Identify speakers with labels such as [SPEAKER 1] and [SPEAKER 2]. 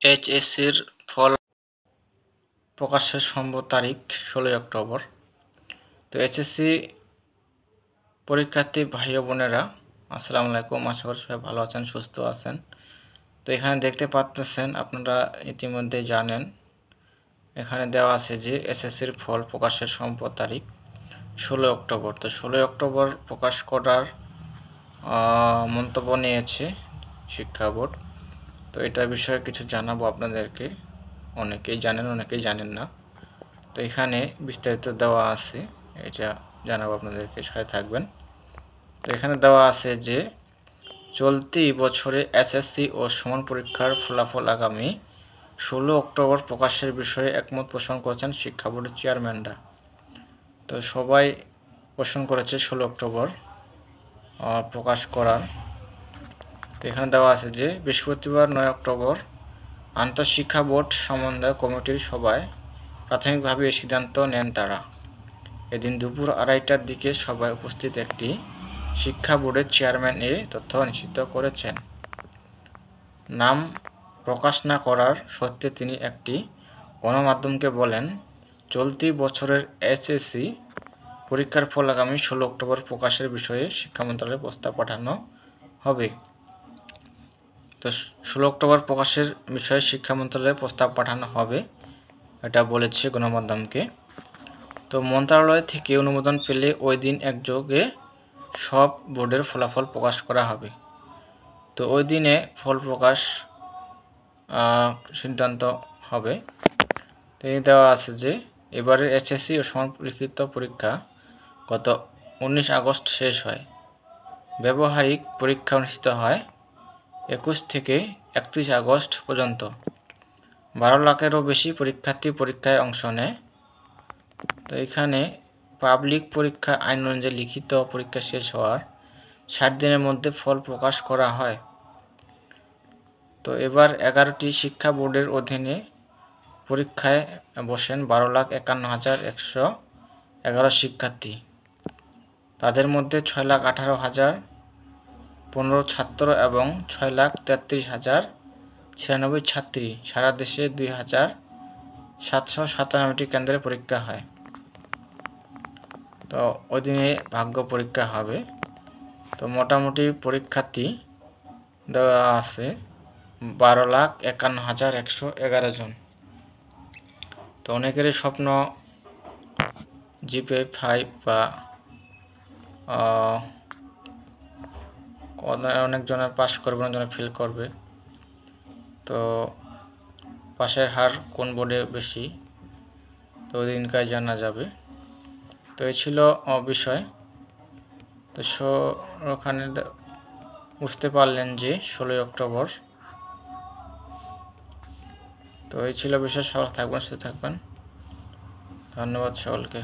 [SPEAKER 1] এইচএসসির ফল প্রকাশের সম্ভব তারিখ 16 অক্টোবর। তো এইচএসসি পরীক্ষার্থী ভাই ও বোনেরা, আসসালামু আলাইকুম। আশা করি সবাই ভালো আছেন, সুস্থ আছেন। তো এখানে দেখতে পাচ্ছেন, আপনারা ইতিমধ্যে জানেন, এখানে দেওয়া আছে যে এসএসসির ফল প্রকাশের সম্ভব তারিখ 16 অক্টোবর। তো 16 অক্টোবর প্রকাশ করার মন্তব্য নিয়েছে শিক্ষা বোর্ড। তো এটার বিষয়ে কিছু জানাবো আপনাদেরকে। অনেকেই জানেন, অনেকেই জানেন না। তো এখানে বিস্তারিত দেওয়া আছে, এটা জানাবো আপনাদেরকে, সাথে থাকবেন। তো এখানে দেওয়া আছে যে চলতি বছরে এসএসসি ও সমান পরীক্ষার ফলাফল আগামী 16 অক্টোবর প্রকাশের বিষয়ে একমত পোষণ করেছেন শিক্ষা বোর্ডের চেয়ারম্যানরা। তো সবাই পোষণ করেছে 16 অক্টোবর প্রকাশ করার। তো এখানে দেওয়া আছে যে বৃহস্পতিবার 9 অক্টোবর আন্তঃশিক্ষা বোর্ড সমন্বয় কমিটির সভায় প্রাথমিকভাবে এই সিদ্ধান্ত নেন তারা। এদিন দুপুর 2:30টার দিকে সভায় উপস্থিত একটি শিক্ষা বোর্ডের চেয়ারম্যান এ তথ্য নিশ্চিত করেছেন। নাম প্রকাশ না করার সত্ত্বে তিনি একটি গণমাধ্যমকে বলেন, চলতি বছরের এসএসসি পরীক্ষার ফল আগামী 16 অক্টোবর প্রকাশের বিষয়ে শিক্ষা মন্ত্রণালয়ে প্রস্তাব পাঠানো হবে। তো 16 অক্টোবর প্রকাশের বিষয়ে শিক্ষা মন্ত্রণালয়ে প্রস্তাব পাঠানো হবে, এটা বলেছে গণমাধ্যমকে। তো মন্ত্রণালয় থেকে অনুমোদন পেলে ওই দিন একযোগে সব বোর্ডের ফলাফল প্রকাশ করা হবে। তো ওই দিনে ফল প্রকাশ সিদ্ধান্ত হবে। তো এই দেওয়া আছে যে এবারের এসএসসি ও সমান লিখিত পরীক্ষা গত 19 আগস্ট শেষ হয়। ব্যবহারিক পরীক্ষা অনুষ্ঠিত হয় 21 থেকে 31 আগস্ট পর্যন্ত। 12 লাখেরও বেশি পরীক্ষার্থী পরীক্ষায় অংশ নেয়। তো এখানে পাবলিক পরীক্ষা আইন অনুযায়ী লিখিত পরীক্ষা শেষ হওয়ার 60 দিনের মধ্যে ফল প্রকাশ করা হয়। তো এবার 11টি শিক্ষা বোর্ডের অধীনে পরীক্ষায় বসেন 12,51,111 শিক্ষার্থী। তাদের মধ্যে 6,18,015 ছাত্র এবং 6,33,096 ছাত্রী। সারা দেশে 2,797টি কেন্দ্রে পরীক্ষা হয়। তো ওই দিনে ভাগ্য পরীক্ষা হবে। তো মোটামুটি পরীক্ষার্থী দেওয়া আছে 12,51,111 জন। তো অনেকেরই স্বপ্ন জিপিএ 5 বা অনেকজনের পাস করবে, অনেকজনে ফেল করবে। তো পাশের হার কোন বোর্ডে বেশি, তো ওই দিনকার জানা যাবে। তো এই ছিল বিষয়। তো ওখানে বুঝতে পারলেন যে 16 অক্টোবর। তো এই ছিল বিষয়। সবাই থাকবেন, সুস্থ থাকবেন। ধন্যবাদ সকলকে।